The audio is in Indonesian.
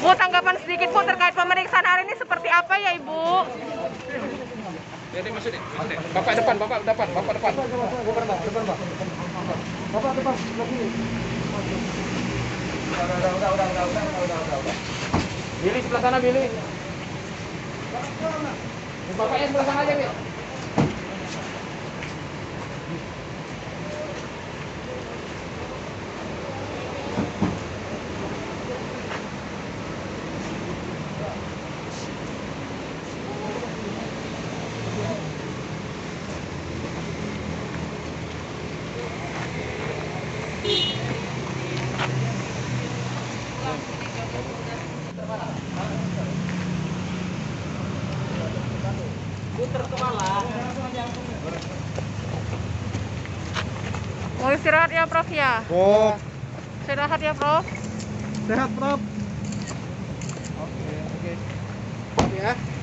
Bu, tanggapan sedikit Bu terkait pemeriksaan hari ini seperti apa ya Ibu? Jadi masuk deh. Bapak depan. Bapak depan. Udah. Billy sebelah sana, Billy. Bapaknya sebelah sana aja, Billy. Puter kepala. Mau istirahat ya Prof ya? Oh, Istirahat ya Prof. sehat, Prof. Oke. Maaf ya.